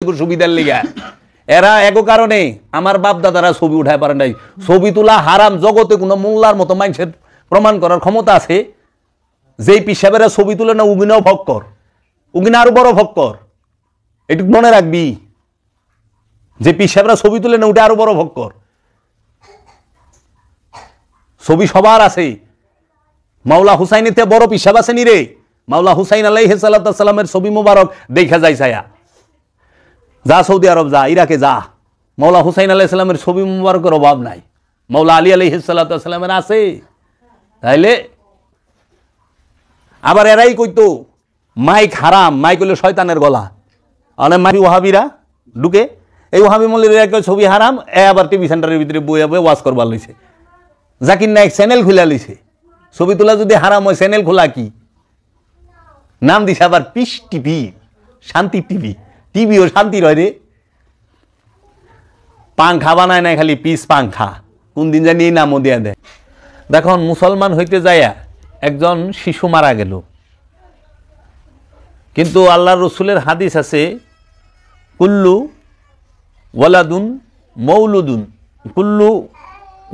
সুবিধার লিগা এরা এগো কারণে আমার বাপ দাদারা ছবি উঠায় পারে নাই। ছবি তোলা হারাম, জগতে কোনো মোল্লার মতো মানুষের প্রমাণ করার ক্ষমতা আছে? যেই পিসাবেরা ছবি তুলে না উগিনাও ভক্কর, উগিনা আরো বড় ভক্কর, এটুকু মনে রাখবি। যে পিসাবেরা ছবি তুলে না ওটা আরো বড় ভক্কর। ছবি সবার আছে, মাওলা হুসাইনিতে বড় পিসাব আছে নি রে? মাওলা হুসাইন আলাইহিস সালামের ছবি মোবারক দেখা যায় ছায়া। যা সৌদি আরব যা, ইরাকে যা, মাওলা হুসাইন আলাইহিস সালামের ছবি মোবারকের অভাব নাই। মাওলা আলী আলাইহিস সালামের আছে। তাইলে আবার এরাই কইতো মাইক হারাম, মাইক হইল শয়তানের গলা। অনেক মাইক ওহাবিরা ঢুকে, এই ওহাবি মল্লির ছবি হারাম, এ আবার টিভি সেন্টারের ভিতরে বইয়া বয়ে ওয়াজ করবার লইছে। জাকির নায়ক চ্যানেল খুলে লইছে। ছবি তোলা যদি হারাম হয়, চ্যানেল খোলা কি নাম দিছে আবার পিস টিভি, শান্তি টিভি। টিভিও শান্তি রয় রে, পাংখা বানায় না খালি পিস পাংখা, কোন দিন জানি এই নামও দিয়া দেয়। দেখুন মুসলমান হইতে যাইয়া একজন শিশু মারা গেল, কিন্তু আল্লাহর রসুলের হাদিস আছে কুল্লু ওয়ালাদুন মৌলুদুন, কুল্লু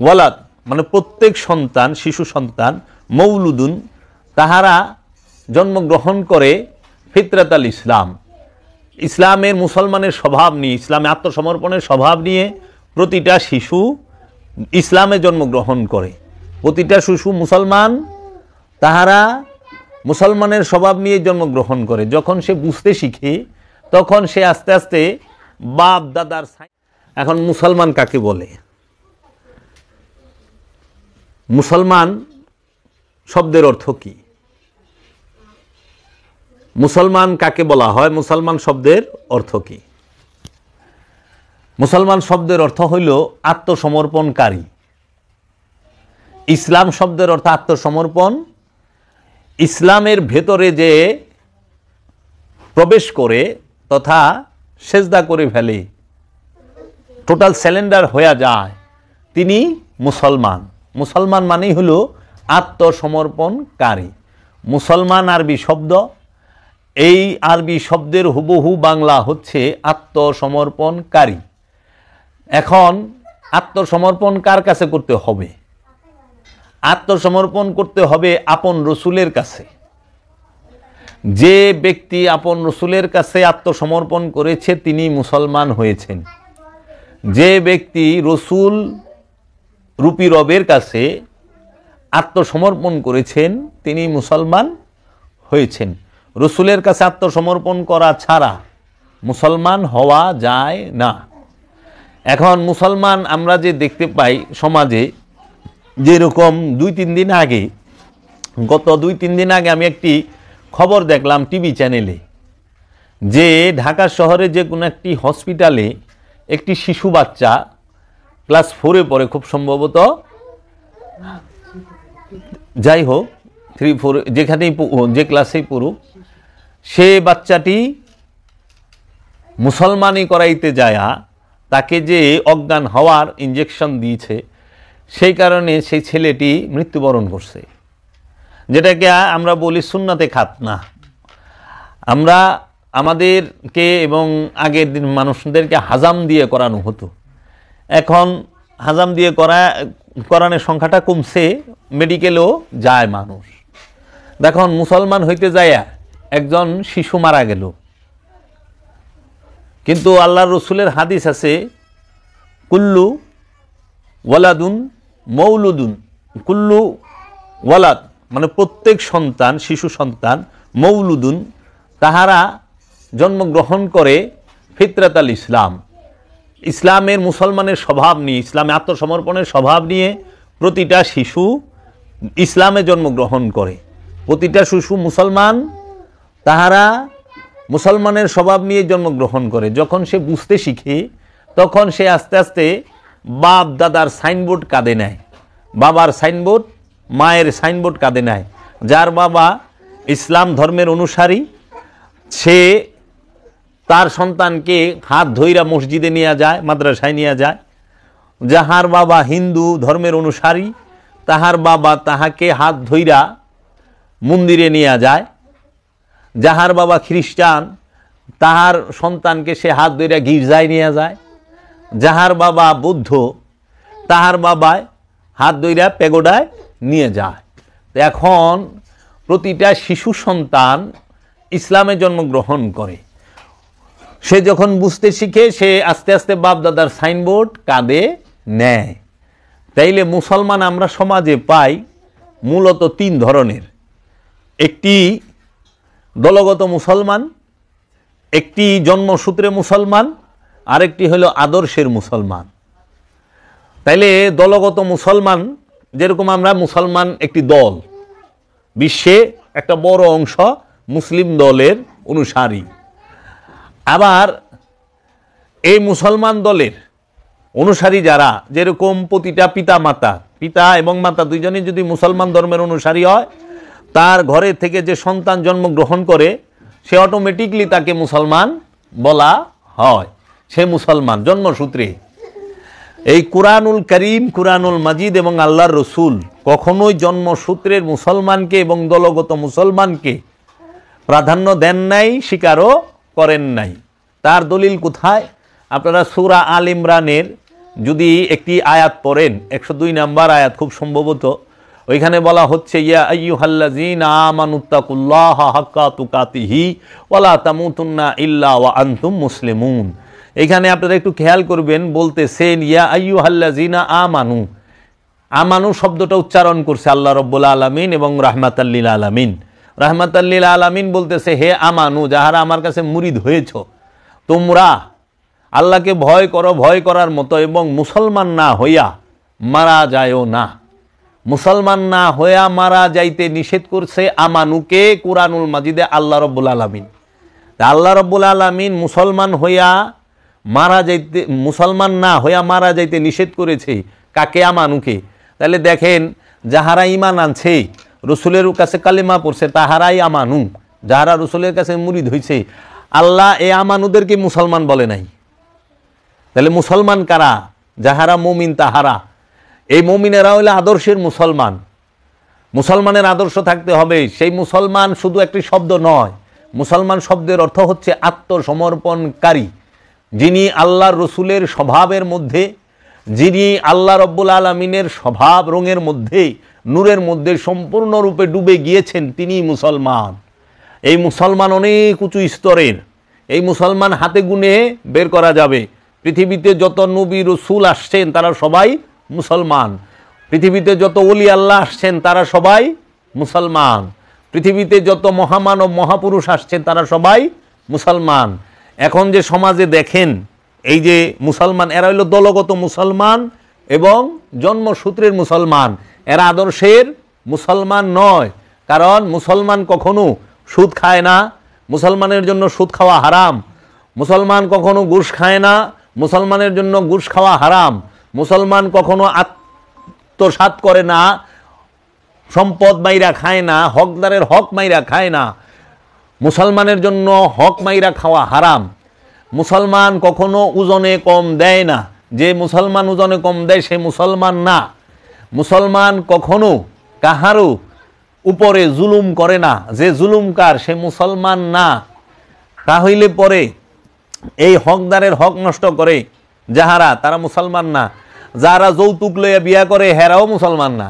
ওয়ালাদ মানে প্রত্যেক সন্তান, শিশু সন্তান, মৌলুদুন তাহারা জন্মগ্রহণ করে ফিতরাত আল ইসলাম, ইসলামের মুসলমানের স্বভাব নিয়ে, ইসলামে আত্মসমর্পণের স্বভাব নিয়ে প্রতিটা শিশু ইসলামে জন্মগ্রহণ করে। প্রতিটা শিশু মুসলমান, তাহারা মুসলমানের স্বভাব নিয়ে জন্মগ্রহণ করে। যখন সে বুঝতে শিখে তখন সে আস্তে আস্তে বাপ দাদার। এখন মুসলমান কাকে বলে? মুসলমান শব্দের অর্থ কি? মুসলমান কাকে বলা হয়? মুসলমান শব্দের অর্থ কি? মুসলমান শব্দের অর্থ হইল আত্মসমর্পণকারী। ইসলাম শব্দের অর্থ আত্মসমর্পণ। ইসলামের ভেতরে যে প্রবেশ করে তথা সেজদা করে ফেলে, টোটাল স্যালেন্ডার হয়ে যায়, তিনি মুসলমান। মুসলমান মানেই হলো আত্মসমর্পণকারী। মুসলমান আরবি শব্দ, এই আরবি শব্দের হুবহু বাংলা হচ্ছে আত্মসমর্পণকারী। এখন আত্মসমর্পণ কার কাছে করতে হবে? আত্মসমর্পণ করতে হবে আপন রসুলের কাছে। যে ব্যক্তি আপন রসুলের কাছে আত্মসমর্পণ করেছে তিনি মুসলমান হয়েছেন। যে ব্যক্তি রসুল রূপী রবের কাছে আত্মসমর্পণ করেছেন তিনি মুসলমান হয়েছেন। রসুলের কাছে আত্মসমর্পণ করা ছাড়া মুসলমান হওয়া যায় না। এখন মুসলমান আমরা যে দেখতে পাই সমাজে, যেরকম গত 2-3 দিন আগে আমি একটি খবর দেখলাম টিভি চ্যানেলে, যে ঢাকা শহরে যে কোনো একটি হসপিটালে একটি শিশু বাচ্চা ক্লাস 4-এ পড়ে, খুব সম্ভবত, যাই হোক 3-4 যেখানেই যে ক্লাসেই পড়ুক, সে বাচ্চাটি মুসলমানি করাইতে যায়া তাকে যে অজ্ঞান হওয়ার ইঞ্জেকশন দিয়েছে, সেই কারণে সেই ছেলেটি মৃত্যুবরণ করছে। যেটাকে আমরা বলি সুন্নাতে খাতনা। আমরা আমাদেরকে এবং আগের দিন মানুষদেরকে হাজাম দিয়ে করানো হতো। এখন হাজাম দিয়ে করানোর সংখ্যাটা কমছে, মেডিকেলেও যায় মানুষ। দেখুন মুসলমান হইতে যায়া একজন শিশু মারা গেল, কিন্তু আল্লাহর রসুলের হাদিস আছে কুল্লু ওয়ালাদুন মৌলুদুন, কুল্লু ওয়ালাদ মানে প্রত্যেক সন্তান, শিশু সন্তান, মৌলুদুন তাহারা জন্মগ্রহণ করে ফিতরাত আল ইসলাম, ইসলামের মুসলমানের স্বভাব নিয়ে, ইসলামে আত্মসমর্পণের স্বভাব নিয়ে প্রতিটা শিশু ইসলামে জন্মগ্রহণ করে। প্রতিটা শিশু মুসলমান, তাহারা মুসলমানের স্বভাব নিয়ে জন্মগ্রহণ করে। যখন সে বুঝতে শিখে তখন সে আস্তে আস্তে বাপ দাদার সাইনবোর্ড কাঁধে নেয়, বাবার সাইনবোর্ড, মায়ের সাইনবোর্ড কাঁধে নেয়। যার বাবা ইসলাম ধর্মের অনুসারী, সে তার সন্তানকে হাত ধইরা মসজিদে নিয়ে যায়, মাদ্রাসায় নিয়ে যায়। যাহার বাবা হিন্দু ধর্মের অনুসারী, তাহার বাবা তাহাকে হাত ধইরা মন্দিরে নিয়ে যায়। যাহার বাবা খ্রিস্টান, তাহার সন্তানকে সে হাত ধরে গির্জায় নিয়ে যায়, যাহার বাবা বুদ্ধ তাহার বাবায় হাত ধরে পেগোডায় নিয়ে যায়। এখন প্রতিটা শিশু সন্তান ইসলামে জন্মগ্রহণ করে, সে যখন বুঝতে শিখে সে আস্তে আস্তে বাপ দাদার সাইনবোর্ড কাঁধে নেয়। তাইলে মুসলমান আমরা সমাজে পাই মূলত তিন ধরনের, একটি দলগত মুসলমান, একটি জন্মসূত্রে মুসলমান, আরেকটি হলো আদর্শের মুসলমান। তাইলে দলগত মুসলমান, যেরকম আমরা মুসলমান একটি দল, বিশ্বে একটা বড় অংশ মুসলিম দলের অনুসারী। আবার এই মুসলমান দলের অনুসারী যারা, যেরকম প্রতিটা পিতা এবং মাতা দুইজনই যদি মুসলমান ধর্মের অনুসারী হয়, তার ঘরে থেকে যে সন্তান জন্মগ্রহণ করে সে অটোমেটিকলি তাকে মুসলমান বলা হয়, সে মুসলমান জন্মসূত্রে। এই কুরআনুল করিম, কুরআনুল মাজিদ এবং আল্লাহর রসুল কখনোই জন্মসূত্রের মুসলমানকে এবং দলগত মুসলমানকে প্রাধান্য দেন নাই, স্বীকারও করেন নাই। তার দলিল কোথায়? আপনারা সূরা আল ইমরানের যদি একটি আয়াত পড়েন, 102 নম্বর আয়াত খুব সম্ভবত, ওইখানে বলা হচ্ছে ইয়া আইয়ুহাল্লাযীনা আমানুত্তাকুল্লাহা হাক্কা তুকাতিহি ওয়ালা তামুতুন্না ইল্লা ওয়া আনতুম মুসলিমুন। এখানে আপনারা একটু খেয়াল করবেন, বলতেছেন ইয়া আইয়ুহাল্লাযীনা আমানু। আমানু শব্দটা উচ্চারণ করছে আল্লাহ রাব্বুল আলামিন এবং রাহমাতাল লিল আলামিন। রাহমাতাল লিল আলামিন বলতেছে হে আমানু, যাহারা আমার কাছে মুরিদ হয়েছ, তোমরা আল্লাহকে ভয় করো ভয় করার মতো, এবং মুসলমান না হইয়া মারা যায়ও না। মুসলমান না হইয়া মারা যাইতে নিষেধ করছে আমানুকে কুরআনুল মাজিদে আল্লাহ রাব্বুল আলামিন। আল্লাহ রাব্বুল আলামিন মুসলমান না হইয়া মারা যাইতে নিষেধ করেছে কাকে? আমানুকে। তাহলে দেখেন, যাহারা ঈমান আনছে, রসুলের কাছে কালিমা পড়ছে, তাহারাই আমানু, যাহারা রসুলের কাছে মুরিদ হইছে। আল্লাহ এই আমানুদেরকে মুসলমান বলে নাই। তাহলে মুসলমান কারা? যাহারা মুমিন তাহারা। এই মুমিনেরা হইলে আদর্শের মুসলমান। মুসলমানের আদর্শ থাকতে হবে। সেই মুসলমান শুধু একটি শব্দ নয়, মুসলমান শব্দের অর্থ হচ্ছে আত্মসমর্পণকারী, যিনি আল্লাহর রসুলের স্বভাবের মধ্যে, যিনি আল্লাহ রব্বুল আলামিনের স্বভাব রঙের মধ্যে, নূরের মধ্যে সম্পূর্ণরূপে ডুবে গিয়েছেন, তিনি মুসলমান। এই মুসলমান অনেক উঁচু স্তরের। এই মুসলমান হাতে গুনে বের করা যাবে। পৃথিবীতে যত নবী রসুল আসছেন তারা সবাই মুসলমান। পৃথিবীতে যত ওলি আল্লাহ আসছেন তারা সবাই মুসলমান। পৃথিবীতে যত মহামানব মহাপুরুষ আসছেন তারা সবাই মুসলমান। এখন যে সমাজে দেখেন এই যে মুসলমান, এরা হইল দলগত মুসলমান এবং জন্মসূত্রের মুসলমান, এরা আদর্শের মুসলমান নয়। কারণ মুসলমান কখনো সুদ খায় না, মুসলমানের জন্য সুদ খাওয়া হারাম। মুসলমান কখনো ঘুষ খায় না, মুসলমানের জন্য ঘুষ খাওয়া হারাম। মুসলমান কখনো আত্মসাৎ করে না, সম্পদ মাইরা খায় না, হকদারের হক মাইরা খায় না। মুসলমানের জন্য হক মাইরা খাওয়া হারাম। মুসলমান কখনো ওজনে কম দেয় না, যে মুসলমান ওজনে কম দেয় সে মুসলমান না। মুসলমান কখনো কাহারও উপরে জুলুম করে না, যে জুলুমকার সে মুসলমান না। তাহলে পরে এই হকদারের হক নষ্ট করে যাহারা, তারা মুসলমান না। যারা যৌতুক লইয়া বিয়া করে হেরাও মুসলমান না।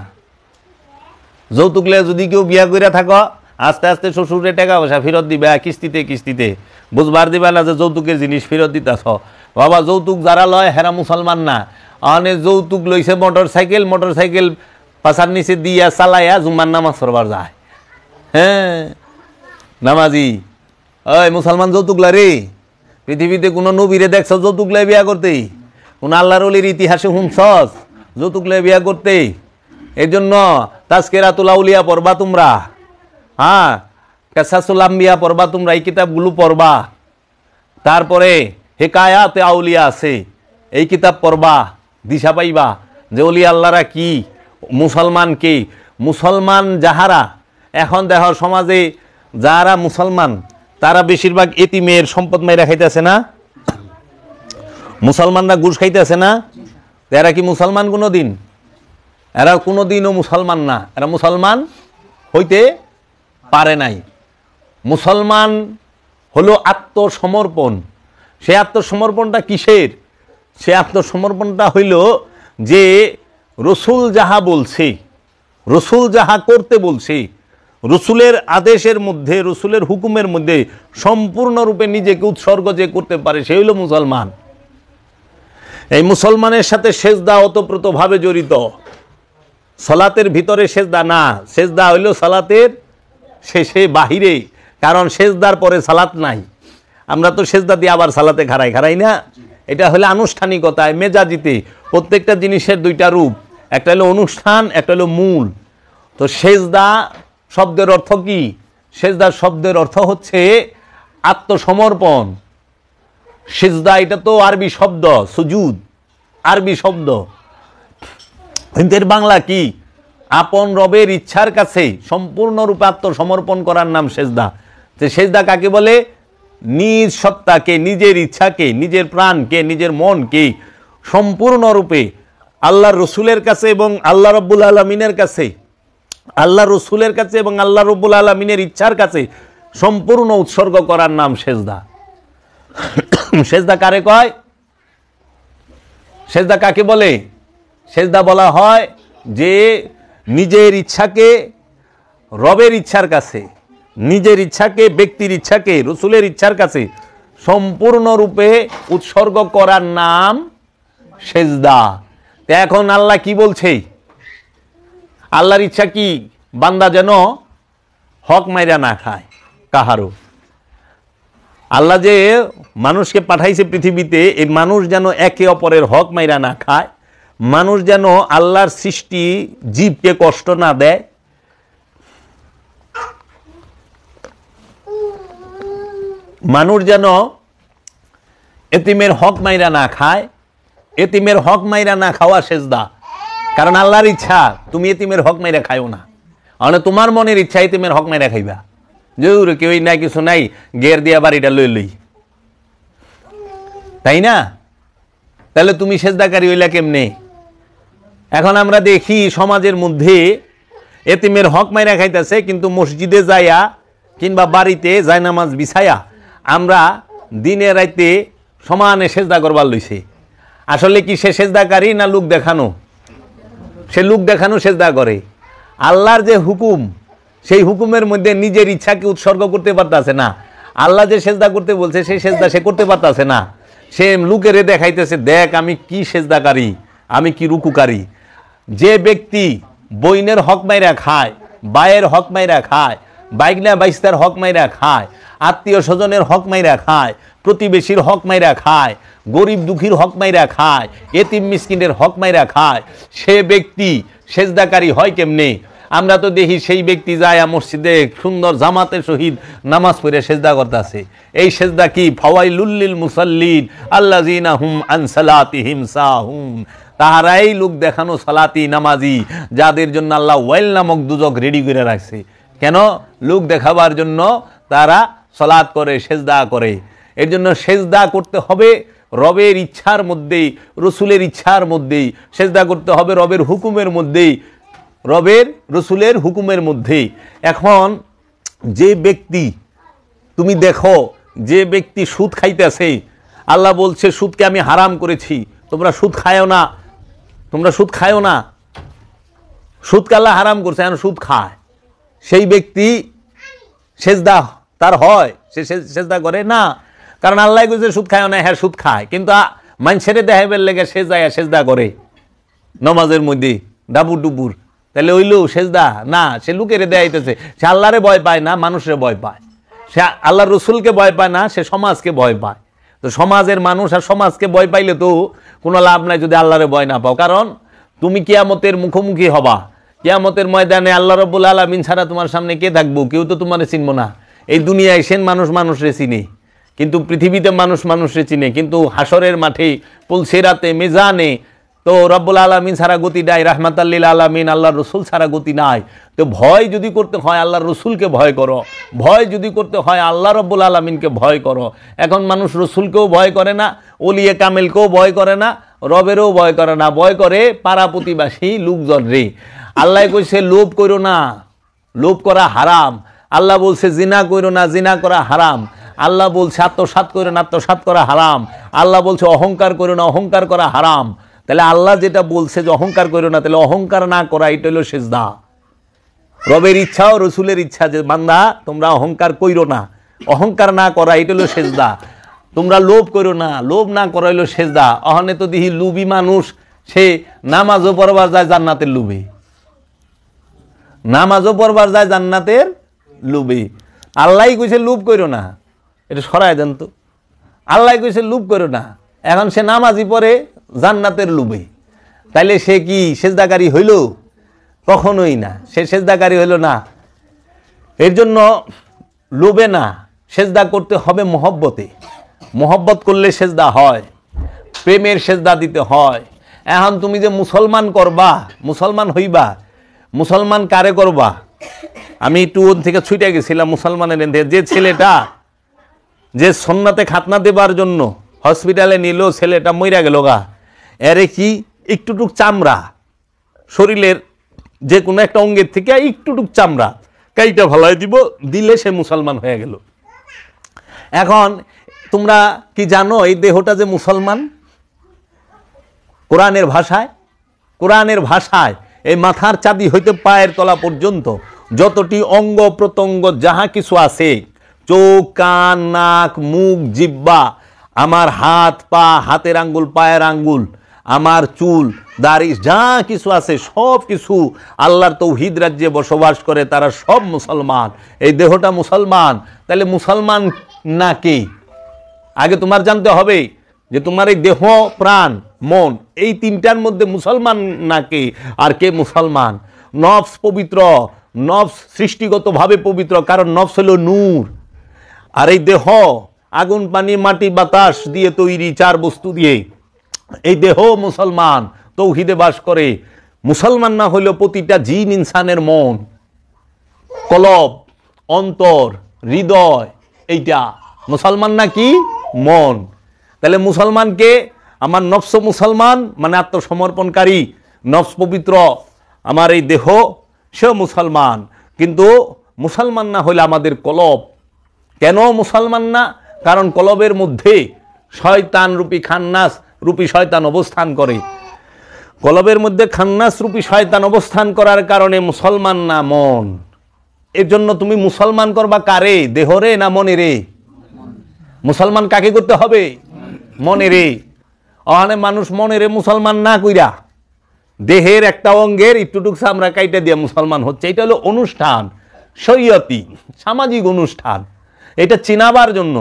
যৌতুক লইয়া যদি কেউ বিয়া কইরা থাকো, আস্তে আস্তে শ্বশুরে টাকা পয়সা ফেরত দিবে কিস্তিতে কিস্তিতে, বুঝবার দিবে না যে যৌতুকের জিনিস ফেরত দিতেছ। বাবা যৌতুক যারা লয় হেরা মুসলমান না। অনেক যৌতুক লইছে মোটর সাইকেল পাশার নিচে দিয়া চালাইয়া জুম্মার নামাজ পড়বার যায়। হ্যাঁ নামাজি, ওই মুসলমান যৌতুক লা রে। পৃথিবীতে কোনো নবীরে দেখছ যৌতুক লয়ে বিয়া করতে? কোন আল্লাহর ওলির ইতিহাসে শুনছস যৌতুক লয়ে বিয়া করতে? এই জন্য তাজকিরাতুল আউলিয়া পড়বা তোমরা, হ্যাঁ কিসাসুল আম্বিয়া পড়বা তোমরা, এই কিতাবগুলো পড়বা। তারপরে হিকায়াতে আউলিয়া আছে, এই কিতাব পড়বা, দিশা পাইবা যে ওলি আল্লাহরা কি, মুসলমান কি। মুসলমান যাহারা, এখন দেখো সমাজে যারা মুসলমান তারা বেশিরভাগ এতিমের সম্পদ মাইরা খাইতেছে না? মুসলমানরা ঘুষ খাইতেছে না? এরা কি মুসলমান কোনোদিন? এরা কোনোদিনও মুসলমান না, এরা মুসলমান হইতে পারে নাই। মুসলমান হলো আত্মসমর্পণ। সে আত্মসমর্পণটা কিসের? সে আত্মসমর্পণটা হইল যে রসুল যাহা বলছে, রসুল যাহা করতে বলছে, রসুলের আদেশের মধ্যে, রসুলের হুকুমের মধ্যে সম্পূর্ণরূপে নিজেকে উৎসর্গ যে করতে পারে সে হইল মুসলমান। এই মুসলমানের সাথে সেজদা ওতপ্রোতভাবে জড়িত। সালাতের ভিতরে সেজদা না, সেজদা হইল সালাতের শেষে বাহিরে, কারণ সেজদার পরে সালাত নাই। আমরা তো সেজদা দিয়ে আবার সালাতে খাড়াই না, এটা হলো আনুষ্ঠানিকতায়, মেজাজিতে। প্রত্যেকটা জিনিসের দুইটা রূপ, একটা হলো অনুষ্ঠান, একটা হলো মূল। তো সেজদা শব্দের অর্থ কি? সেজদা শব্দের অর্থ হচ্ছে আত্মসমর্পণ। সেজদা এটা তো আরবি শব্দ, সুজুদ আরবি শব্দ, কিন্তু এর বাংলা কি? আপন রবের ইচ্ছার কাছে সম্পূর্ণরূপে আত্মসমর্পণ করার নাম সেজদা। তো সেজদা কাকে বলে? নিজ সত্তাকে, নিজের ইচ্ছাকে, নিজের প্রাণকে, নিজের মনকে সম্পূর্ণরূপে আল্লাহর রসুলের কাছে এবং আল্লাহ রব্বুল আলমিনের কাছে, আল্লাহ রসুলের কাছে এবং আল্লাহ রব্বুল আলমিনের ইচ্ছার কাছে সম্পূর্ণ উৎসর্গ করার নাম সেজদা। সেজদা কারে কয়? সেজদা কাকে বলে? সেজদা বলা হয় যে নিজের ইচ্ছাকে রবের ইচ্ছার কাছে, নিজের ইচ্ছাকে, ব্যক্তির ইচ্ছাকে রসুলের ইচ্ছার কাছে সম্পূর্ণরূপে উৎসর্গ করার নাম সেজদা। তো এখন আল্লাহ কি বলছে? আল্লাহর ইচ্ছা কি? বান্দা যেন হক মাইরা না খায় কাহারও। আল্লাহ যে মানুষকে পাঠাইছে পৃথিবীতে, এই মানুষ যেন একে অপরের হক মাইরা না খায়, মানুষ যেন আল্লাহর সৃষ্টি জীবকে কষ্ট না দেয়, মানুষ যেন এতিমের হক মাইরা না খায়। এতিমের হক মাইরা না খাওয়া সেজদা, কারণ আল্লাহর ইচ্ছা তুমি এতিমের হক মাইরা খাইও না। মানে তোমার মনের ইচ্ছা এতিমের হক মাইরা খাইবা, জরুর কেউই নাই, কিছু নাই, গের দিয়া বাড়িটা লই, তাই না? তাহলে তুমি সেজদাকারী হইলা কেমনে? এখন আমরা দেখি সমাজের মধ্যে এতিমের হক মাইরা খাইতেছে, কিন্তু মসজিদে যাইয়া কিংবা বাড়িতে জায়নামাজ বিছায়া আমরা দিনে রাইতে সমানে সেজদা করবার লইছে। আসলে কি সে সেজদাকারী না লোক দেখানো? সে লোক দেখানো সেজদা করে। আল্লাহর যে হুকুম, সেই হুকুমের মধ্যে নিজের ইচ্ছাকে উৎসর্গ করতে পারতেছে না। আল্লাহ যে সেজদা করতে বলছে সেই সেজদা সে করতে পারতেছে না। সে লোকেরে দেখাইতেছে, দেখ আমি কি সেজদাকারী, আমি কি রুকুকারী। যে ব্যক্তি বইনের হক মাইরা খায়, বায়ের হক মাইরা খায়, বাইগনা বাইস্তার হক মাইরা খায়, আত্মীয় স্বজনের হক মাইরা খায়, প্রতিবেশীর হক মাইরা খায়, গরিব দুঃখীর হক মাইরা খায়, এতিম মিসকিনের হক মাইরা খায়, সে ব্যক্তি সেজদাকারী হয় কেমনে? আমরা তো দেখি সেই ব্যক্তি যায় মসজিদে সুন্দর জামাতের সহিত নামাজ পড়ে সেজদা করতেছে। এই সেজদা কি? ফাওয়াইলুল লিল মুসাল্লিন আল্লাযিনা হুম আন সালাতিহিম সাহুন। তাহারাই লোক দেখানো সালাতি নামাজি, যাদের জন্য আল্লাহ ওয়াইল নামক দুজক রেডি করে রাখছে। কেন? লোক দেখাবার জন্য তারা সালাত করে, সেজদা করে। এর জন্য সেজদা করতে হবে রবের ইচ্ছার মধ্যেই, রসুলের ইচ্ছার মধ্যেই সেজদা করতে হবে, রবের হুকুমের মধ্যেই, রবের রসুলের হুকুমের মধ্যেই। এখন যে ব্যক্তি, তুমি দেখো যে ব্যক্তি সুদ খাইতেছে, আল্লাহ বলছে সুদকে আমি হারাম করেছি, তোমরা সুদ খায়ও না, তোমরা সুদ খায়ও না। সুদকে আল্লাহ হারাম করছে, এখন সুদ খায়। সেই ব্যক্তি সেজদা তার হয়? সে সেজদা করে না, কারণ আল্লাহ কইছে সুদ খায়ও না, হ্যাঁ সুদ খায়, কিন্তু মানুষের দেখাইবার লেগে সে যায় সেজদা করে নমাজের মধ্যে ডাবুর ডুবুর। তাহলে ওইলো সেজদা না, সে লোকের দেখাইতেছে। সে আল্লাহরে ভয় পায় না, মানুষের ভয় পায়। সে আল্লাহর রসুলকে ভয় পায় না, সে সমাজকে ভয় পায়। তো সমাজের মানুষ আর সমাজকে ভয় পাইলে তো কোনো লাভ নাই যদি আল্লাহরে ভয় না পাও। কারণ তুমি কিয়ামতের মুখোমুখি হবা, কিয়ামতের ময়দানে আল্লাহ রাব্বুল আলামিন ছাড়া তোমার সামনে কে থাকবো? কেউ তো তোমারে চিনবো না। এই দুনিয়ায় সেন মানুষ মানুষরে চিনে, কিন্তু পৃথিবীতে মানুষ মানুষরে চিনে, কিন্তু হাসরের মাঠে পুলসিরাতে মিজানে তো রব্বুল আলামিন ছাড়া গতি নাই, রাহমাতাল লিল আলামিন আল্লাহর রসুল ছাড়া গতি নাই। তো ভয় যদি করতে হয় আল্লাহর রসুলকে ভয় করো, ভয় যদি করতে হয় আল্লাহ রব্বুল আলামিনকে ভয় করো। এখন মানুষ রসুলকেও ভয় করে না, ওলিয়ে কামেলকেও ভয় করে না, রবেরও ভয় করে না, ভয় করে পাড়া প্রতিবাসী লোকজন রে। আল্লাহ কইছে লোভ করো না, লোভ করা হারাম। আল্লাহ বলছে জিনা করো না, জিনা করা হারাম। আল্লাহ বলছে আত্মসাৎ করে না, আত্মসাৎ করা হারাম। আল্লাহ বলছে অহংকার করে না, অহংকার করা হারাম। তাহলে আল্লাহ যেটা বলছে যে অহংকার করে না, তাহলে অহংকার না করা এটা হলো সেজদা। রবের ইচ্ছা ও রসুলের ইচ্ছা যে বান্দা তোমরা অহংকার কইরো না, অহংকার না করা এটা হলো সেজদা। তোমরা লোভ করো না, লোভ না করা হইলো সেজদা। অহনে তো দেখি লুবি মানুষ, সে নামাজও পড়বার যায় জান্নাতের লুবে, নামাজও পড়বার যায় জান্নাতের লুবে। আল্লাহ কইছে লুভ করো না, এটা সরায় দেন তো। আল্লাহ কইছে লুভ করো না, এখন সে নামাজই পড়ে জান্নাতের লুবে। তাইলে সে কি সেজদাকারী হইল? কখনোই না, সে সেজদাকারী হইল না। এর জন্য লোভে না, সেজদা করতে হবে মহব্বতে। মহব্বত করলে সেজদা হয়, প্রেমের সেজদা দিতে হয়। এখন তুমি যে মুসলমান করবা, মুসলমান হইবা, মুসলমান কারে করবা? আমি একটু ওন থেকে ছুটে গেছিলাম মুসলমানের যে ছেলেটা যে সন্নাতে খাতনা দেবার জন্য হসপিটালে নিল, ছেলেটা মইরা গেল গা। এরে কি একটুটুক চামড়া শরীরের যে কোনো একটা অঙ্গের থেকে একটুটুক চামড়া কাইটা ভালাই দিব, দিলে সে মুসলমান হয়ে গেল। এখন তোমরা কি জানো এই দেহটা যে মুসলমান? কোরআনের ভাষায়, কোরআনের ভাষায় এই মাথার চাঁদি হইতে পায়ের তলা পর্যন্ত যতটি অঙ্গ প্রত্যঙ্গ যাহা কিছু আছে, চোখ, কান, নাক, মুখ, জিহ্বা, আমার হাত পা, হাতের আঙ্গুল, পায়ের আঙ্গুল, আমার চুল, দাড়ি, যা কিছু আছে সব কিছু আল্লাহর তৌহিদ রাজ্যে বসবাস করে, তারা সব মুসলমান। এই দেহটা মুসলমান। তাহলে মুসলমান না কে? আগে তোমার জানতে হবে যে তোমার এই দেহ, প্রাণ, মন, এই তিনটার মধ্যে মুসলমান না কে, আর কে মুসলমান? নফস পবিত্র, নফস সৃষ্টিগতভাবে পবিত্র, কারণ নফস হলো নূর। আর এই দেহ আগুন, পানি, মাটি, বাতাস দিয়ে তৈরি, চার বস্তু দিয়ে। এই দেহ মুসলমান, তৌহিদে বাস করে। মুসলমান না হইলেও প্রতিটা জিন ইনসানের মন, কলব, অন্তর, হৃদয়, এইটা মুসলমান নাকি? মন। তাহলে মুসলমানকে আমার নফস মুসলমান মানে আত্মসমর্পণকারী, নফস পবিত্র, আমার এই দেহ সেও মুসলমান। কিন্তু মুসলমান না হইলে আমাদের কলব। কেন মুসলমান না? কারণ কলবের মধ্যে শয়তান রূপী, খান্নাস রূপী শয়তান অবস্থান করে। কলবের মধ্যে খান্নাস রূপী শয়তান অবস্থান করার কারণে মুসলমান না মন। এর জন্য তুমি মুসলমান করবা কারে? দেহরে না মনে রে? মুসলমান কাকে করতে হবে? মনে রে। অনেক মানুষ মনে রে মুসলমান না কইরা দেহের একটা অঙ্গের একটুটুক চামড়া কাইটা দিয়ে মুসলমান হচ্ছে। এটা হলো অনুষ্ঠান, শরীয়তি, সামাজিক অনুষ্ঠান। এটা চিনাবার জন্য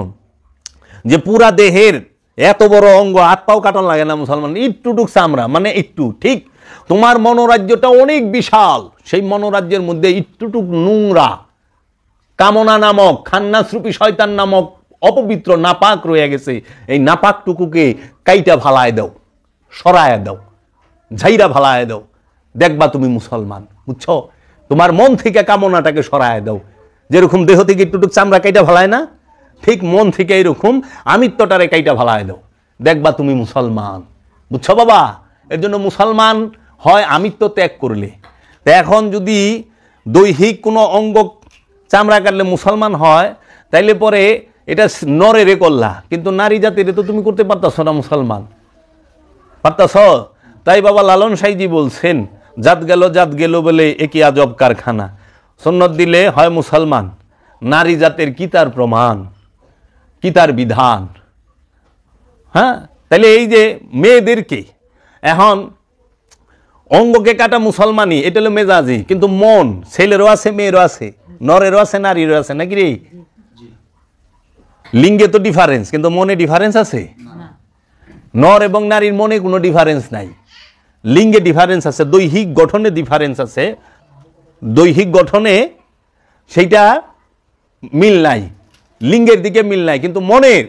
যে পুরা দেহের এত বড় অঙ্গ, হাত পাও কাটান লাগে না মুসলমান, একটুটুক চামড়া মানে একটু। ঠিক তোমার মনোরাজ্যটা অনেক বিশাল, সেই মনোরাজ্যের মধ্যে একটুটুক নোংরা কামনা নামক, খান্নাসরূপী শয়তান নামক অপবিত্র নাপাক রয়ে গেছে। এই নাপাকটুকুকে কাইটা ভালায় দাও, সরায় দাও, ঝাইরা ভালায় দাও, দেখবা তুমি মুসলমান। বুঝছো? তোমার মন থেকে কামনাটাকে সরায় দাও। যেরকম দেহ থেকে একটুটুক চামড়া কাইটা ভালায় না, ঠিক মন থেকে এইরকম আমিত্বটারে কাইটা ভালায় দাও, দেখবা তুমি মুসলমান। বুঝছো বাবা? এর জন্য মুসলমান হয় আমিত্ব ত্যাগ করলে। তো এখন যদি দৈহিক কোনো অঙ্গ চামড়া কাটলে মুসলমান হয়, তাইলে পরে এটা নরে রে করলা, কিন্তু নারী জাতিরে তো তুমি করতে পারতাছ না মুসলমান, পারতাছ? তাই বাবা লালন সাইজি বলছেন, জাত গেল বলে একই আজব কারখানা, সুন্নত দিলে হয় মুসলমান, নারী জাতের কি তার প্রমাণ, কি তার বিধান। হ্যাঁ, তাহলে এই যে মেয়েদেরকে এখন অঙ্গকে কাটা মুসলমানই, এটা হলো মেজাজি, কিন্তু মন ছেলেরও আছে, মেয়েরও আছে, নরেরও আছে, নারীরও আছে, নাকি রে? লিঙ্গে তো ডিফারেন্স, কিন্তু মনে ডিফারেন্স আছে? নর এবং নারীর মনে কোনো ডিফারেন্স নাই, লিঙ্গে ডিফারেন্স আছে, দৈহিক গঠনে ডিফারেন্স আছে, দৈহিক গঠনে সেইটা মিল নাই, লিঙ্গের দিকে মিল নাই, কিন্তু মনের,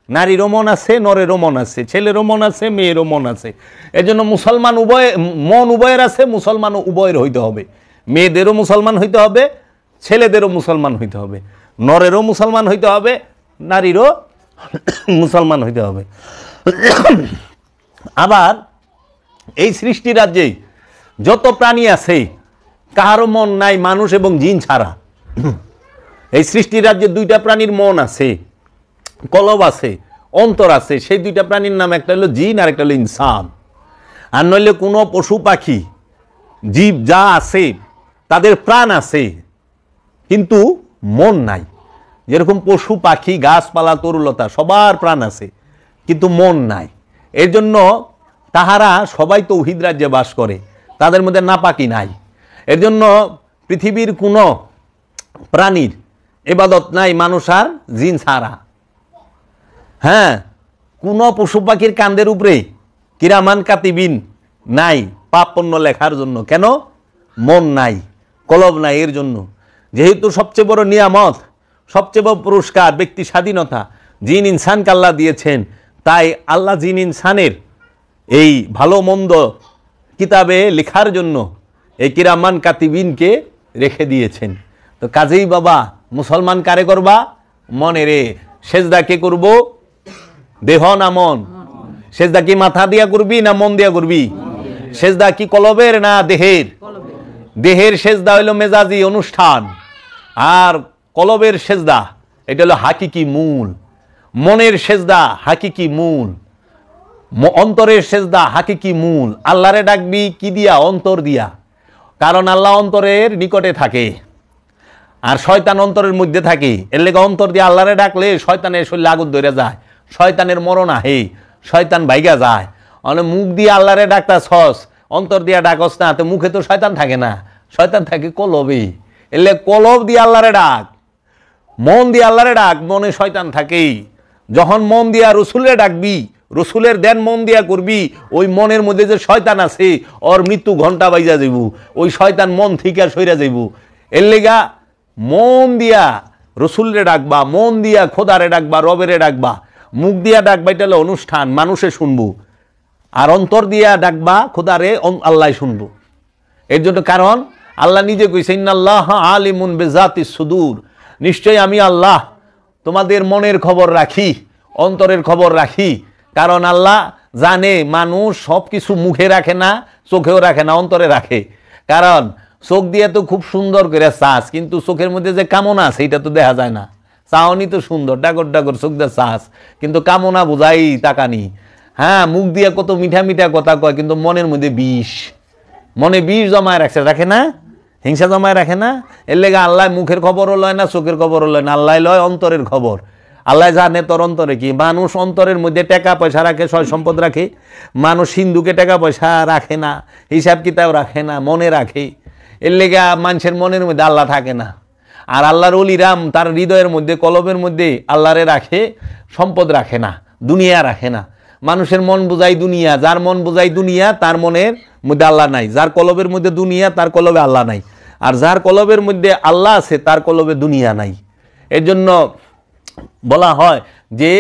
নারীরও মন আছে, নরেরও মন আছে, ছেলেরও মন আছে, মেয়েরও মন আছে। এর জন্য মুসলমান উভয়, মন উভয়ের আছে, মুসলমান উভয়ের হইতে হবে। মেয়েদেরও মুসলমান হইতে হবে, ছেলেদেরও মুসলমান হইতে হবে, নরেরও মুসলমান হইতে হবে, নারীরও মুসলমান হইতে হবে। আবার এই সৃষ্টি রাজ্যে যত প্রাণী আছে কারো মন নাই, মানুষ এবং জিন ছাড়া। এই সৃষ্টি রাজ্যে দুইটা প্রাণীর মন আছে, কলব আছে, অন্তর আছে, সেই দুইটা প্রাণীর নাম একটা হলো জিন আর একটা হলো ইনসান। আর নইলে কোনো পশু পাখি জীব যা আছে তাদের প্রাণ আছে কিন্তু মন নাই। যেরকম পশু পাখি গাছপালা তরুলতা সবার প্রাণ আছে কিন্তু মন নাই। এর জন্য তাহারা সবাই তৌহিদ রাজ্যে বাস করে, তাদের মধ্যে নাপাকি নাই। এর জন্য পৃথিবীর কোনো প্রাণীর ইবাদত নাই মানুষ আর জিন ছাড়া। হ্যাঁ, কোনো পশু পাখির কান্দের উপরে কিরামান কাতিবিন নাই পাপ পণ্য লেখার জন্য। কেন? মন নাই, কলব নাই। এর জন্য যেহেতু সবচেয়ে বড় নিয়ামত, সবচেয়ে বড় পুরস্কার ব্যক্তি স্বাধীনতা জিন ইনসানকে আল্লাহ দিয়েছেন, তাই আল্লাহ জিন ইনসানের এই ভালো মন্দ কিতাবে লেখার জন্য এই কিরামান কাতিবিনকে রেখে দিয়েছেন। তো কাজেই বাবা মুসলমান কারে করবা? মনে রে। সেজদা কে করব? দেহ না মন? সেজদা কি মাথা দিয়া করবি না মন দিয়া করবি? সেজদা কি কলবের না দেহের? দেহের সেজদা হইল মেজাজি অনুষ্ঠান, আর কলবের সেজদা এটা হলো হাকিকি মূল। মনের সেজদা হাকিকি মূল, অন্তরের সেজদা হাকিকি মূল। আল্লাহরে ডাকবি কি দিয়া? অন্তর দিয়া। কারণ আল্লাহ অন্তরের নিকটে থাকে আর শয়তান অন্তরের মধ্যে থাকে। এর লেগে অন্তর দিয়ে আল্লাহরে ডাকলে শয়তানের শরীরে আগুন ধরে যায়, শয়তানের মরণ আহে, শয়তান ভাইগা যায়। মানে মুখ দিয়ে আল্লাহরে ডাকতা ছস, অন্তর দিয়া ডাকস না, তো মুখে তো শয়তান থাকে না, শয়তান থাকে কলবে। এর লেগে কলব দিয়ে আল্লাহরে ডাক, মন দিয়ে আল্লাহরে ডাক, মনে শয়তান থাকেই। যখন মন দিয়া রসুলের ডাকবি, রসুলের দেন মন দিয়া করবি, ওই মনের মধ্যে যে শয়তান আছে ওর মৃত্যু ঘন্টা বাইজা যাইব, ওই শয়তান মন থেকে সইরা যাইব। এর লেগা মন দিয়া রসুলরে ডাকবা, মন দিয়া খোদারে ডাকবা, রবেরে ডাকবা। মুখ দিয়া ডাকবা এটা হলো অনুষ্ঠান, মানুষে শুনবো। আর অন্তর দিয়া ডাকবা খোদারে, আল্লাহ শুনবো। এর জন্য কারণ আল্লাহ নিজে কইছে ইন্নাল্লাহ আলিমুন বিজাতিস সুদূর, নিশ্চয়ই আমি আল্লাহ তোমাদের মনের খবর রাখি, অন্তরের খবর রাখি। কারণ আল্লাহ জানে মানুষ সব কিছু মুখে রাখে না, চোখেও রাখে না, অন্তরে রাখে। কারণ চোখ দিয়ে তো খুব সুন্দর করে চাষ, কিন্তু চোখের মধ্যে যে কামনা আছে এটা তো দেখা যায় না। চাওনি তো সুন্দর, ডাগর ডাগর চোখ দিয়ে চাষ, কিন্তু কামনা বোঝাই তাকানি। হ্যাঁ, মুখ দিয়ে কত মিঠা মিঠা কথা কয়, কিন্তু মনের মধ্যে বিষ, মনে বিষ জমায় রাখছে, রাখে না, হিংসা জমায় রাখে না। এর লেগে আল্লাহ মুখের খবরও লয় না, চোখের খবরও লয় না, আল্লাহ লয় অন্তরের খবর। আল্লাহ জানে তোর অন্তরে কি। মানুষ অন্তরের মধ্যে টাকা পয়সা রাখে, সয় সম্পদ রাখে। মানুষ সিন্ধুকে টাকা পয়সা রাখে না, হিসাব কিতাব রাখে না, মনে রাখে। এর লেগে মানুষের মনের মধ্যে আল্লাহ থাকে না। আর আল্লাহর অলিরাম তার হৃদয়ের মধ্যে, কলবের মধ্যে আল্লাহরে রাখে, সম্পদ রাখে না, দুনিয়া রাখে না। মানুষের মন বোঝাই দুনিয়া, যার মন বোঝাই দুনিয়া তার মনের মধ্যে আল্লাহ নাই। যার কলবের মধ্যে দুনিয়া তার কলবে আল্লাহ নাই। আর যার কলবের মধ্যে আল্লাহ আছে তার কলবে দুনিয়া নাই। এর জন্য বলা হয় যে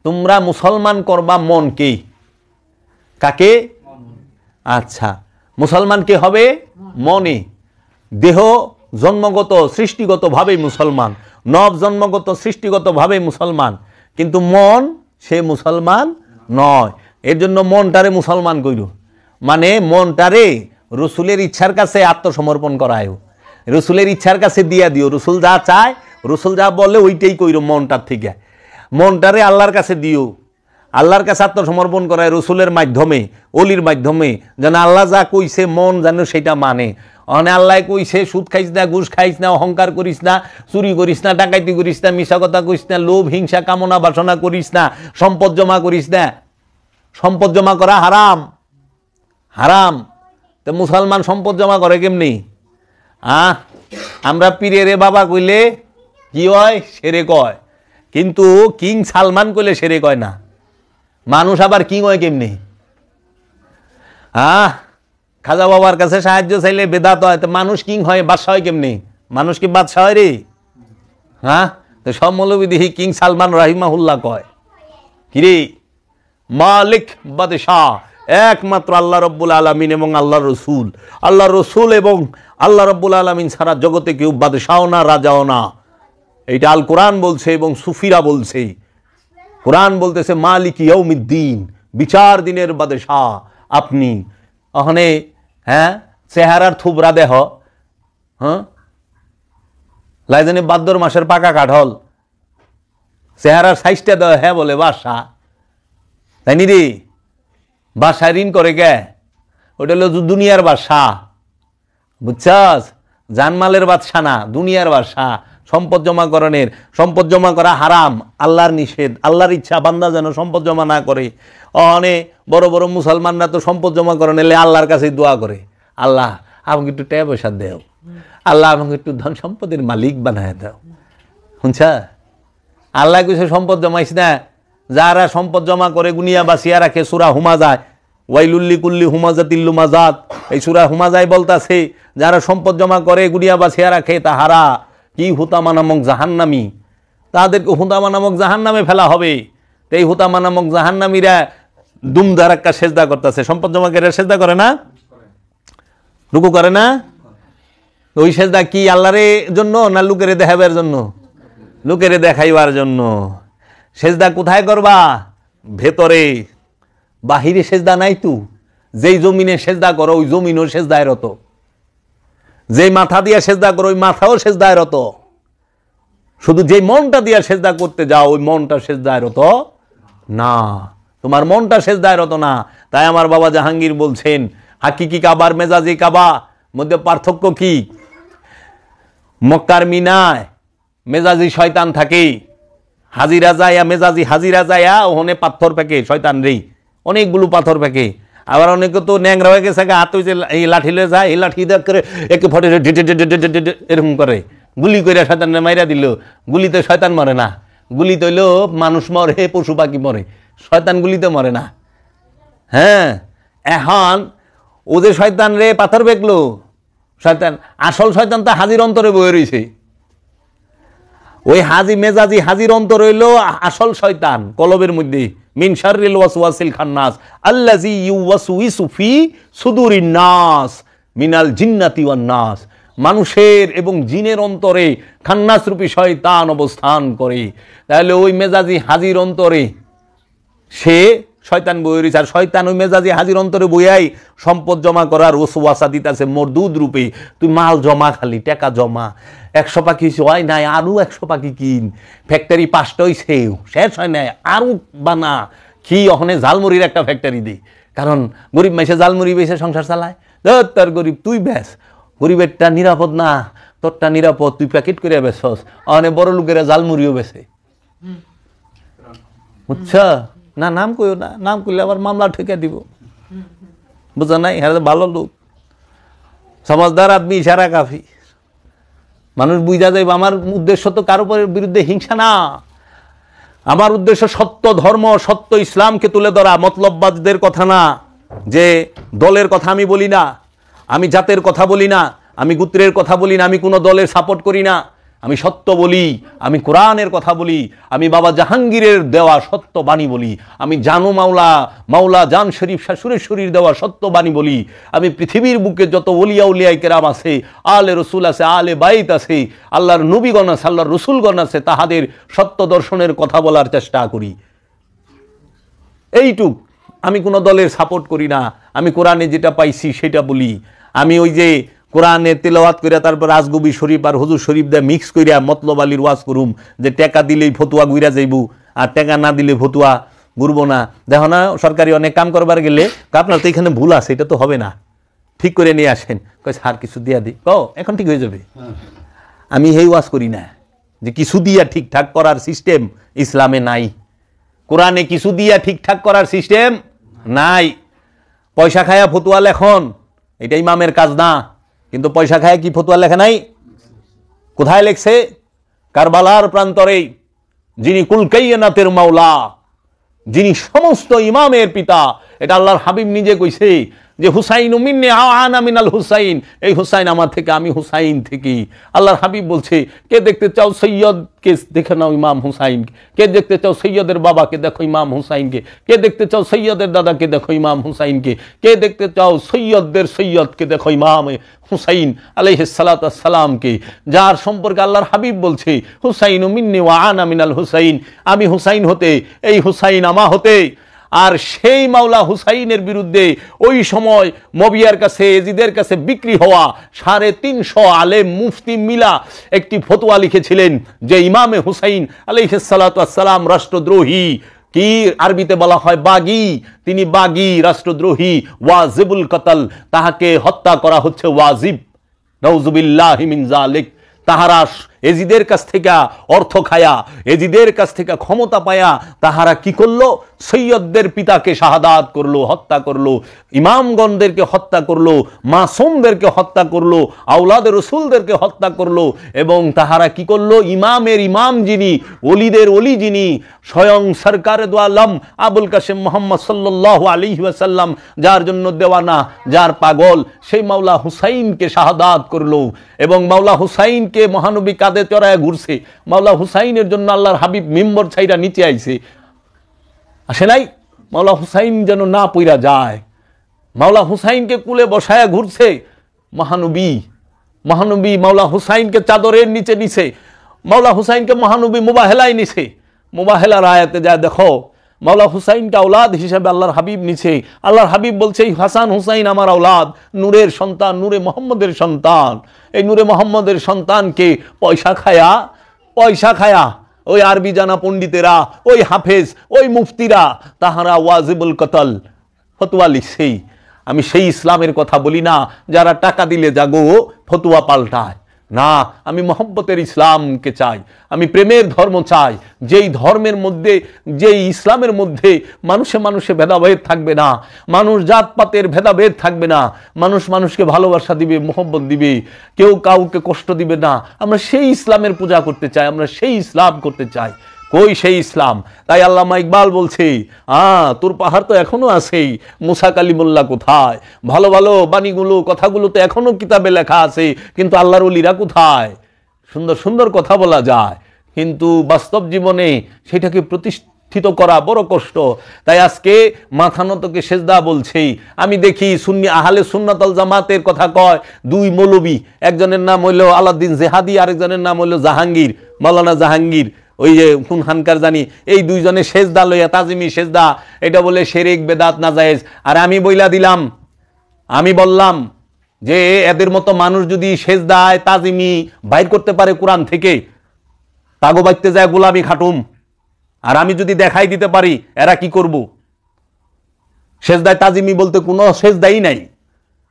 তোমরা মুসলমান করবা মনকে। কাকে? আচ্ছা, মুসলমান কে হবে? মনে। দেহ জন্মগত সৃষ্টিগতভাবে মুসলমান, নব জন্মগত সৃষ্টিগতভাবে মুসলমান, কিন্তু মন সে মুসলমান নয়। এর জন্য মনটারে মুসলমান কইর, মানে মনটারে রসুলের ইচ্ছার কাছে আত্মসমর্পণ করায়, রসুলের ইচ্ছার কাছে দিয়া দিও। রসুল যা চায়, রসুল যা বলে ওইটাই কইর। মনটার থেকে মনটারে আল্লাহর কাছে দিও, আল্লাহর কাছে আত্মসমর্পণ করায় রসুলের মাধ্যমে, অলির মাধ্যমে, যেন আল্লাহ যা কইছে মন যেন সেটা মানে। অনে আল্লাহ কইছে সুদ খাইস না, ঘুষ খাইস না, অহংকার করিস না, চুরি করিস না, ডাকাতি করিস না, মিশা কথা কইস না, লোভ হিংসা কামনা বাসনা করিস না, সম্পদ জমা করিস না। সম্পদ জমা করা হারাম, হারাম। তো মুসলমান সম্পদ জমা করে কেমনি? আমরা পীরেরে বাবা কইলে কি হয়? সেরে কয়। কিন্তু কিং সালমান কইলে সেরে কয় না। মানুষ আবার কিং হয় কেমনি? খাজা বাবার কাছে সাহায্য চাইলে বেদাত হয়। তো মানুষ কিং হয়, বাদশাহ হয় কেমনি? মানুষ কি বাদশাহ হয় রে? তো সব মৌলবী দেখি কিং সালমান রাহিমাহুল্লাহ কয়। কিরে, মালিক বাদশাহ একমাত্র আল্লাহ রব্বুল আলামিন এবং আল্লাহ রসুল। আল্লাহ রসুল এবং আল্লাহ রব্বুল আলামিন ছাড়া জগতে কেউ বাদশাও না, রাজাও না। এইটা আল কোরআন বলছে এবং সুফিরা বলছে। কোরআন বলতেছে মালিক ইয়াউমিদ্দিন, বিচার দিনের বাদশাহ আপনি। ওখানে চেহারার থুবরা দেহ, লাইজানি ভাদ্র মাসের পাকা কাঠল, চেহারার সাইজটা দেওয়া, হ্যাঁ বলে বাসা, তাই নি রে? বাসায় ঋণ করে কে? ওটা হলো দুনিয়ার বাসা, বুঝছাস? জানমালের বাদশা না, দুনিয়ার বাসা। সম্পদ জমাকরণের, সম্পদ জমা করা হারাম, আল্লাহর নিষেধ। আল্লাহর ইচ্ছা বান্দা যেন সম্পদ জমা না করে। অনেক বড় বড় মুসলমানরা তো সম্পদ জমাকরণ এলে আল্লাহর কাছে দোয়া করে, আল্লাহ আমাকে একটু টাকা পয়সা দেও, আল্লাহ আমাকে একটু ধন সম্পদের মালিক বানায় দাও। শুনছা? আল্লাহ কিছু সম্পদ জমাইস না। যারা সম্পদ জমা করে গুনিয়া বাসিয়া রাখে, সূরা হুমাজায় ওয়াইলুল্লি কুল্লি হুমাজাতিল লুমাজাত, এই সূরা হুমাজায় বলতাছে যারা সম্পদ জমা করে গুনিয়া বাসিয়া রাখে তাহারা কি হুতামা নামক জাহান্নামী, তাদেরকে হুতামা নামক জাহান্নামে ফেলা হবে। এই হুতামা নামক জাহান্নামীরা দুম ধারাক্কা সেজদা করতেছে। সম্পদ জমাকারীরা সেজদা করে না, রুকু করে না? ওই সেজদা কি আল্লাহর জন্য না লোকেরে দেখাবার জন্য? লোকেরে দেখাইবার জন্য। সেজদা কোথায় করবা? ভেতরে, বাহিরে সেজদা নাই তো। যেই জমিনে সেজদা করো ওই জমিনও সেজদায় রত, যেই মাথা দিয়া সেজদা করো ওই মাথাও সেজদায় রত। শুধু যেই মনটা দিয়া সেজদা করতে যাও ওই মনটা সেজদায় রত না, তোমার মনটা সেজদায় রত না। তাই আমার বাবা জাহাঙ্গীর বলছেন হাকিকি কাবার মেজাজি কাবা মধ্যে পার্থক্য কি? মক্কার মিনায় মেজাজি শয়তান থাকে, হাজিরা যায়া মেজাজি হাজিরা যায়া ওখানে পাথর ফেঁকে শয়তান রে, অনেকগুলো পাথর ফেঁকে। আবার অনেকে তো ন্যাংরা হয়ে গেছে, হাত হয়েছে এই লাঠি লয়ে যায়, এই লাঠি করে একে ফটে এরকম করে গুলি করে শয়তান মাইরা দিল। গুলিতে শয়তান মরে না, গুলি তৈল মানুষ মরে, পশু পাখি মরে, শয়তান গুলিতে মরে না। হ্যাঁ, এখন ও যে শয়তান রে পাথর ফেঁকলো, শয়তান আসল শয়তান তো হাজির অন্তরে বয়ে রয়েছে। ওই হাজি মেজাজি হাজির অন্তর হইল আসল শয়তান কলবের মধ্যে। মিন শাররিল ওয়াসওয়াসিল খান্নাস আল্লাযী ইউওয়াসউইসু ফি সুদুরিন নাস মিনাল জিন্নাতি ওয়ান নাস। মানুষের এবং জিনের অন্তরে খান্নাস রূপী শয়তান অবস্থান করে। তাহলে ওই মেজাজি হাজির অন্তরে সে শয়তান বই রয়েছে। আর শয়তান ওই মেজাজি হাজির অন্তরে বইয়াই সম্পদ জমা করার ওয়াসওয়াসা দিতেছে মরদুদ রূপে। তুই মাল জমা, খালি টাকা জমা, 100 পাখি হয় নাই আরো 100 পাখি কিন, ফ্যাক্টরি 5টা হইছে শেষ হয় নাই আরো বানা, কি ওখানে ঝালমুড়ির একটা ফ্যাক্টরি দি। কারণ গরিব মাইসে ঝালমুড়ি বেছে সংসার চালায়, তোর গরিব তুই বেশ, গরিবেরটা নিরাপদ না, তোরটা নিরাপদ, তুই প্যাকেট করে বেছস। অনেক বড় লোকেরা ঝালমুড়িও বেছে, বুঝছা? না নাম কইও না, নাম করলে আবার মামলা ঠেকে দিব, বুঝা নাই? হ্যাঁ ভালো লোক, সমাজদার আদমি, ইশারা কাফি। মানুষ বুঝা যাইব আমার উদ্দেশ্য তো কারো বিরুদ্ধে হিংসা না, আমার উদ্দেশ্য সত্য ধর্ম, সত্য ইসলামকে তুলে ধরা। মতলববাদদের কথা না, যে দলের কথা আমি বলি না, আমি জাতের কথা বলি না, আমি গোত্রের কথা বলি না, আমি কোনো দলের সাপোর্ট করি না। আমি সত্য বলি, আমি কোরআনের কথা বলি, আমি বাবা জাহাঙ্গীরের দেওয়া সত্য বাণী বলি, আমি জানু মাওলা জান শরীফ শাহ সুরেশ্বরীর দেওয়া সত্য বাণী বলি। আমি পৃথিবীর বুকে যত ওলিয়া উলিয়াই কেরাম আছে, আলে রসুল আছে, আলে বাইত আছে, আল্লাহর নবীগণ আছে, আল্লাহর রসুলগণ আছে, তাহাদের সত্য দর্শনের কথা বলার চেষ্টা করি। এইটুক, আমি কোনো দলের সাপোর্ট করি না, আমি কোরআনে যেটা পাইছি সেটা বলি। আমি ওই যে কোরআনে তেলাওয়াত কইরা তারপর রাজগবি শরীফ আর হুজুর শরীফ দিয়ে মিক্স কইরা মতলব আলীর ওয়াজ করুম, যে টাকা দিলেই ফতুয়া ঘুরা যাইব আর টাকা না দিলে ফতুয়া ঘুরবো না। দেখো না সরকারি অনেক কাম করবার গেলে আপনার তো এখানে ভুল আছে, এটা তো হবে না, ঠিক করে নিয়ে আসেন। কয় স্যার কিছু দিয়া দিই, এখন ঠিক হয়ে যাবে। আমি এই ওয়াজ করি না যে কিছু দিয়া ঠিকঠাক করার সিস্টেম ইসলামে নাই, কোরআনে কিছু দিয়া ঠিকঠাক করার সিস্টেম নাই। পয়সা খায়া ফতুয়া লেখন, এটা ইমামের কাজ না। কিন্তু পয়সা খায় কি ফতুয়া লেখে নাই? কোথায় লেখছে? কারবালার প্রান্তরে যিনি কুল কায়নাতের মাওলা, যিনি সমস্ত ইমামের পিতা, এটা আল্লাহর হাবিব নিজে কইছে যে হুসাইন মিন্নি আনা মিনাল হুসাইন, এই হুসাইন আমার থেকে, আমি হুসাইন থেকে। আল্লাহর হাবিব বলছে কে দেখতে চাও সৈয়দকে দেখে নাও ইমাম হুসাইনকে, কে দেখতে চাও সৈয়দের বাবাকে দেখো ইমাম হুসাইনকে, কে দেখতে চাও সৈয়দের দাদাকে দেখো ইমাম হুসাইনকে, কে দেখতে চাও সৈয়দদের সৈয়দকে দেখো ইমাম হুসাইন আলাইহিস সালাতু ওয়াস সালামকে। যার সম্পর্কে আল্লাহর হাবিব বলছে হুসাইন মিন্নি ওয়া আনা মিনাল হুসাইন, আমি হুসাইন হতে, এই হুসাইন আমা হতে। আর সেই মাওলা হুসাইনের বিরুদ্ধে ওই সময় মবিয়ার কাছে, এজিদের কাছে বিক্রি হওয়া 350 আলেম মুফতি মিলা একটি ফতোয়া লিখেছিলেন যে ইমামে হুসাইন আলাইহিস সালাতু ওয়াস সালাম রাষ্ট্রদ্রোহী। কি আরবিতে বলা হয় বাগী, তিনি বাগী, রাষ্ট্রদ্রোহী, ওয়াজিবুল কতল, তাহাকে হত্যা করা হচ্ছে ওয়াজিব। নাউযুবিল্লাহি মিন যালিক। তাহারা এজিদের কাছ থেকে অর্থ খায়া, এজিদের কাছ থেকে ক্ষমতা পায়া তাহারা কি করলো? সৈয়দদের পিতাকে শাহাদাত করলো, হত্যা করলো, ইমামগণদেরকে হত্যা করলো, মাসুমদেরকে হত্যা করলো, আওলাদের রসুলদেরকে হত্যা করলো। এবং তাহারা কি করলো? ইমামের ইমাম যিনি, ওলিদের ওলি যিনি, স্বয়ং সরকারে দো আলম আবুল কাসেম মোহাম্মদ সাল্লাল্লাহু আলাইহি ওয়াসাল্লাম, যার জন্য দেওয়ানা, যার পাগল, সেই মাওলা হুসাইনকে শাহাদাত করলো। এবং মাওলা হুসাইনকে মহানবী কাঁধে চড়ায় ঘুরছে। মাওলা হুসাইনের জন্য আল্লাহর হাবিব মিম্বর ছাইরা নিচে আইছে, আসে নাই? মাওলা হুসাইন যেন না পইরা যায়, মাওলা হুসাইনকে কুলে বসায়া ঘুরছে মহানবী। মহানবী মাওলা হুসাইনকে চাদরের নিচে নিছে, মাওলা হুসাইনকে মহানবী মুবাহেলায় নিছে। মুবাহেলার আয়াতে যায় দেখো, মাওলা হুসাইনকে আওলাদ হিসেবে আল্লাহর হাবিব নিছে। আল্লাহর হাবিব বলছে হাসান হুসাইন আমার আওলাদ, নূরের সন্তান, নূরে মোহাম্মদের সন্তান। এই নূরে মোহাম্মদের সন্তানকে পয়সা খায়া ওই আরবি জানা পণ্ডিতেরা, ওই হাফেজ, ওই মুফতিরা তাহারা ওয়াজিবুল কতল ফতোয়া লিখছেই। আমি সেই ইসলামের কথা বলি না যারা টাকা দিলে জাগো ফতোয়া পাল্টায় না। আমি মহব্বতের ইসলামকে চাই, আমি প্রেমের ধর্ম চাই, যেই ধর্মের মধ্যে, যেই ইসলামের মধ্যে মানুষে মানুষে ভেদাভেদ থাকবে না, মানুষ জাতপাতের ভেদাভেদ থাকবে না, মানুষ মানুষকে ভালোবাসা দিবে, মহব্বত দিবে, কেউ কাউকে কষ্ট দিবে না। আমরা সেই ইসলামের পূজা করতে চাই, আমরা সেই ইসলাম করতে চাই। কই সেই ইসলাম? তাই আল্লামা ইকবাল বলছে, তোর পাহাড় তো এখনো আছেই, মুসা কালিমুল্লাহ কোথায়? ভালো ভালো বাণীগুলো, কথাগুলো তো এখনো কিতাবে লেখা আছে, কিন্তু আল্লাহর ওলিরা কোথায়? সুন্দর সুন্দর কথা বলা যায়, কিন্তু বাস্তব জীবনে সেটাকে প্রতিষ্ঠিত করা বড় কষ্ট। তাই আজকে মাথা নতকে সেজদা বলছি। আমি দেখি সুন্নি আহলে সুন্নাত ওয়াল জামাতের কথা কয় দুই মৌলবী, একজনের নাম হইল আলাউদ্দিন জেহাদি, আরেকজনের নাম হইল জাহাঙ্গীর, মাওলানা জাহাঙ্গীর, ওই যে কোন হানকার জানি, এই দুইজনে সেজদা লইয়া, তাজিমি সেজদা, এটা বলে শিরক বেদাত নাজায়েজ। আর আমি বইলা দিলাম, আমি বললাম যে এদের মতো মানুষ যদি সেজদায় তাজিমি বাইর করতে পারে কোরআন থেকে, তাগো বাইতে যায় গোলামি খাটুম। আর আমি যদি দেখাই দিতে পারি এরা কি করব? সেজদায় তাজিমি বলতে কোনো সেজদাই নাই,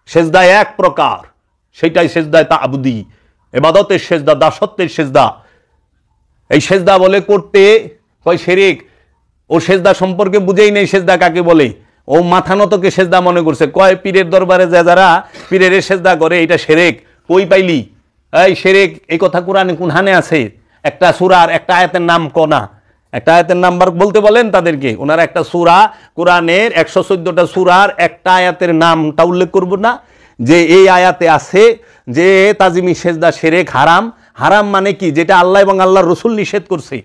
সেজদায় এক প্রকার, সেটাই সেজদায় তাবুদি, ইবাদতের সেজদা, দাসত্বের সেজদা। এই সেজদা বলে করতে কয় শিরক, ও সেজদা সম্পর্কে বুঝেই নেই সেজদা কাকে বলে। ও মাথা নতকে সেজদা মনে করছে, কয় পীরের দরবারে যারা পীরের সেজদা করে এটা শিরক। কই পাইলি? এই শিরক এই কথা কোরআনে কোন হানে আছে? একটা সূরার একটা আয়াতের নাম কোনা, একটা আয়াতের নাম্বার বলতে বলেন তাদেরকে। ওনারা একটা সূরা, কোরআনের 114টা সূরার একটা আয়াতের নামটা উল্লেখ করব না, যে এই আয়াতে আছে যে তাজিমি সেজদা শিরক, হারাম। হারাম মানে কি? যেটা আল্লাহ এবং আল্লাহর রসুল নিষেধ করছে,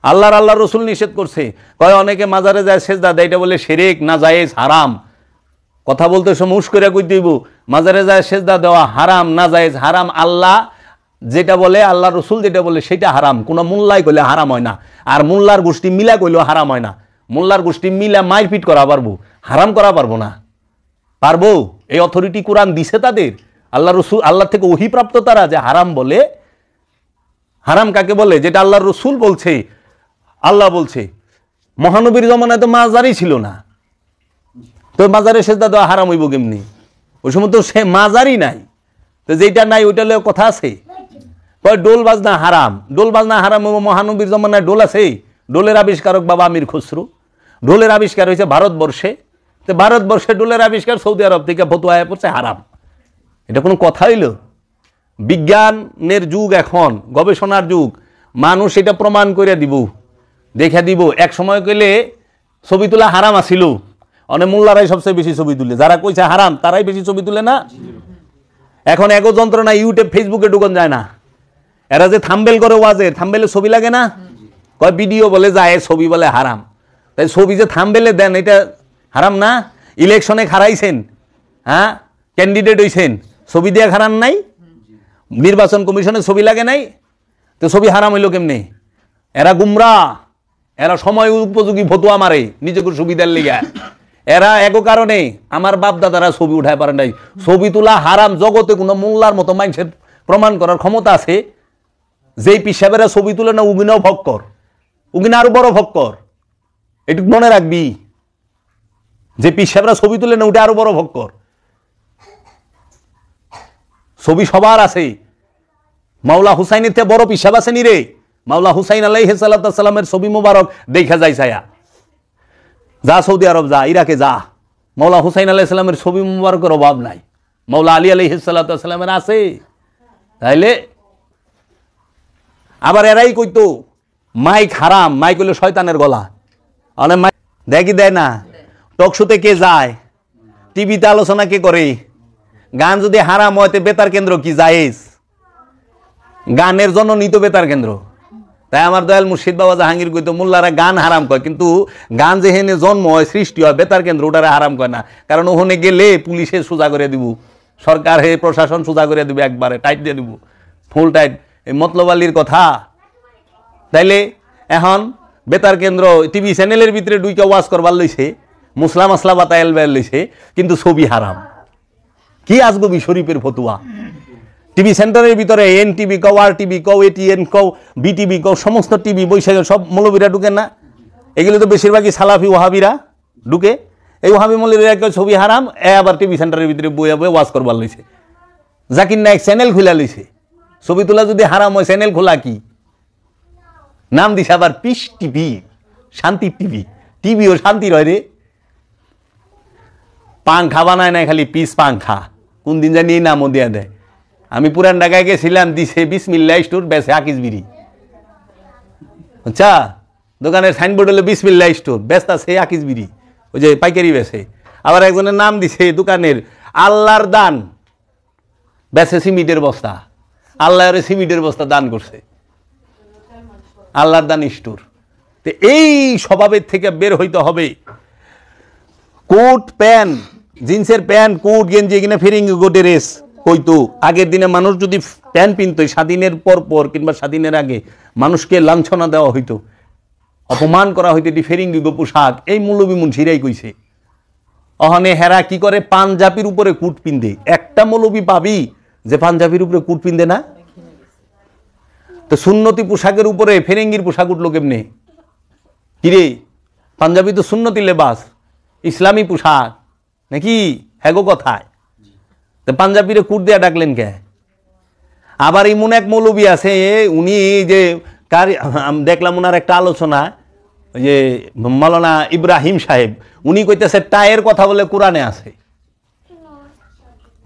আল্লাহর রসুল নিষেধ করছে। কয় অনেকে মাজারে যায় সেজদা দেয়, এটা বলে শিরক, নাজায়েজ, হারাম। কথা বলতে সময় হুশ করে কই দিব, মাজারে যায় সেজদা দেওয়া হারাম, নাজায়েজ, হারাম। আল্লাহ যেটা বলে, আল্লাহ রসুল যেটা বলে সেটা হারাম। কোনো মোল্লাই কইলে হারাম হয় না, আর মোল্লার গোষ্ঠী মিলা কইলেও হারাম হয় না। মোল্লার গোষ্ঠী মিলা মারপিট করা পারবো, হারাম করা পারবো না। পারবো? এই অথরিটি কোরআন দিছে তাদের, আল্লাহ রসুল, আল্লাহ থেকে ওহী প্রাপ্ত তারা, যে হারাম বলে। হারাম কাকে বলে? যেটা আল্লাহর রসুল বলছে, আল্লাহ বলছে। মহানবীর জমানায় তো মাজারই ছিল না, তো মাজারে সেজদা দেওয়া হারাম হইব কেমনি? ওই সময় তো সে মাজারই নাই, তো যেটা নাই ওইটা লয়ে কথা আছে। ডোল বাজনা হারাম, ডোল বাজনা হারাম। মহানবীর জমানায় ডোল আছে? ডোলের আবিষ্কারক বাবা আমির খসরু। ডোলের আবিষ্কার হয়েছে ভারতবর্ষে, তো ভারতবর্ষে ডোলের আবিষ্কার সৌদি আরব থেকে ফতোয়া আয়া পড়ছে হারাম। এটা কোনো কথা হইল? বিজ্ঞানের যুগ এখন, গবেষণার যুগ, মানুষ এটা প্রমাণ করে দিব, দেখে দিব। এক সময় কইলে ছবি তোলা হারাম আছিল, অনেক মোল্লারাই সবচেয়ে বেশি ছবি তুলে, যারা কইছে হারাম তারাই বেশি ছবি তুলে না। এখন এগো যন্ত্রণা, ইউটিউব ফেসবুকে ঢুকন যায় না। এরা যে থাম্বেল করে ওয়াজের, থাম্বেলে ছবি লাগে না, কয় ভিডিও বলে যায়, ছবি বলে হারাম। তাই ছবি যে থাম্বেলে দেন এটা হারাম না? ইলেকশনে খারাইছেন, হ্যাঁ, ক্যান্ডিডেট হইছেন, ছবি দিয়ে হারান নাই? নির্বাচন কমিশনে ছবি লাগে নাই? তো ছবি হারাম হইল কেমনে? এরা গুমরা, এরা সময় উপযোগী ফতুয়া মারে নিজেকে সুবিধার লিগা। এরা এক কারণে আমার বাপ দাদারা ছবি উঠায় পারে নাই। ছবি তোলা হারাম, জগতে কোনো মোল্লার মতো মানুষের প্রমাণ করার ক্ষমতা আছে? যেই পিসাবেরা ছবি তুলে না উগিনাও ভক্কর, উগিনা আরো বড় ভক্কর, এটুকু মনে রাখবি। যে পিসাবরা ছবি তুলে না ওটা আরো বড় ভক্কর। ছবি সবার আছে। মাওলা হুসাইনের থেকে বড় পিসাব আছে নি রে? মাওলা হুসাইন আলাইহিস সালামের ছবি মোবারক দেখা যায় ছায়া। যা সৌদি আরব যা, ইরাকে যা, মাওলা হুসাইন আলাইহিস সালামের ছবি মোবারকের অভাব নাই। মাওলা আলী আলাইহিস সালামের আছে। তাইলে আবার এরাই কইতো মাইক হারাম, মাইক হইলো শয়তানের গলা। অনেক মাইক দেখি দেয় না, টকশোতে কে যায়, টিভিতে আলোচনা কে করে। গান যদি হারাম হয় বেতার কেন্দ্র কি জায়েজ? গানের জন্য নিত বেতার কেন্দ্র। তাই আমার দয়াল মুর্শিদ বাবা জাহাঙ্গীর কইতো মোল্লারা গান হারাম কয়, কিন্তু গান যেখানে জন্ম হয় সৃষ্টি হয় বেতার কেন্দ্র ওটারে হারাম কয় না। কারণ ওখানে গেলে পুলিশে সোজা করে দিব, সরকার হে প্রশাসন সোজা করে দিব, একবারে টাইট দিয়ে দিব, ফুল টাইট। এই মতলব আলীর কথা। তাইলে এখন বেতার কেন্দ্র টিভি চ্যানেলের ভিতরে দুইটা ওয়াজ করবার লইছে, মুসলা মাসলা বাতায়াল বের লইছে, কিন্তু ছবি হারাম। কি আজগবি শরীফের ফতুয়া। টিভি সেন্টারের ভিতরে এন টিভি কও, আর টিভি কও, এটিএন কও, বিটিভি কও, সমস্ত টিভি বৈশাখে সব মৌলবীরা ঢুকে না? এগুলো তো বেশিরভাগই সালাফি ওহাবিরা ঢুকে। এই ওহাবি মৌলবীরা কেউ ছবি হারাম, আবার টিভি সেন্টারের ভিতরে বইয়া বইয়া ওয়াজ করবার লইছে। জাকির নায়ক চ্যানেল খুলা লইছে। ছবি তোলা যদি হারাম হয় চ্যানেল খোলা কি? নাম দিছে আবার পিস টিভি, শান্তি টিভি। টিভিও শান্তির হয় রে। পাংখা বানায় না খালি পিস পাংখা, কোন দিন জানি এই নামও দিয়া দেয়। আমি পুরান ঢাকায় গেছিলাম, দিছে বিসমিল্লাহ স্টোর, বেছে আকিস বিড়ি। আচ্ছা, দোকানের সাইনবোর্ড হলো বিসমিল্লাহ স্টোর, ব্যস্ত আছে আকিস বিড়ি, ওই যে পাইকারি বেছে। আবার একজনের নাম দিছে দোকানের আল্লাহর দান, বেছে সিমিটের বস্তা। আল্লাহর সিমিটের বস্তা দান করছে, আল্লাহর দান স্টোর। তো এই স্বভাবের থেকে বের হইতে হবে। কোট প্যান্ট, জিন্সের প্যান্ট, কোট গেঞ্জি কিনা ফিরিঙ্গি গোটে রেস কইতো। আগের দিনে মানুষ যদি প্যান্ট পিনতো, স্বাধীনের পর কিংবা স্বাধীনের আগে মানুষকে লাঞ্ছনা দেওয়া হইতো, অপমান করা হইতো, এটি ফেরিঙ্গি গো পোশাক। এই মৌলবী মুন্সিরাই কইছে। অহনে হেরা কি করে? পাঞ্জাবির উপরে কুট পিন্দে। একটা মৌলবী পাবি যে পাঞ্জাবির উপরে কুট পিন্দে না। তো সুন্নতি পোশাকের উপরে ফেরেঙ্গির পোশাক উঠলো কেমনে? কিরে, পাঞ্জাবি তো সুন্নতি লেবাস, ইসলামী পোশাক নাকি? হ্যাগো কথায় তো পাঞ্জাবিরে কুট দিয়া ডাকলেন কে? আবার এমন এক মৌলবী আছে, উনি যে দেখলাম ওনার একটা আলোচনা, যে মাওলানা ইব্রাহিম সাহেব, উনি কইতেছে টায়ের কথা বলে কোরআনে আছে।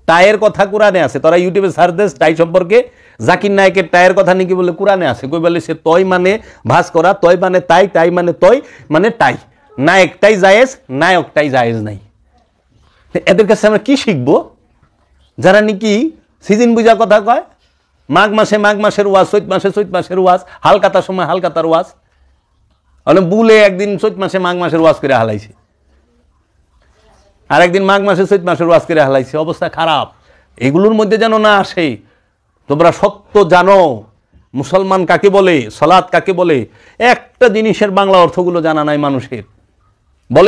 টায়ের কথা কোরআনে আছে। তোরা ইউটিউবে সার্চ দেস টাই সম্পর্কে, জাকির নায়কের টায়ের কথা নাকি বলে কোরআনে আছে। কই বলে সে তয় মানে ভাস করা, তয় মানে তাই, তাই মানে তয় মানে টাই। নায়কটাই জায়েজ, নায়কটাই জায়েজ নাই। এদের কাছে আমরা কি শিখবো? যারা নাকি সিজন বুঝা কথা কয়, মাঘ মাসে মাঘ মাসের ওয়াজ, চৈত মাসে চৈত মাসের ওয়াজ, হালকাতার সময় হালকাতার ওয়াজ। মানে বুলে একদিন চৈত মাসে মাঘ মাসের ওয়াজ করে হালাইছে, আর একদিন মাঘ মাসে চৈত মাসের ওয়াজ করে হালাইছে। অবস্থা খারাপ। এগুলোর মধ্যে যেন না আসে। তোমরা সত্য জানো, মুসলমান কাকে বলে, সালাত কাকে বলে, একটা জিনিসের বাংলা অর্থগুলো জানা নাই মানুষের। বলে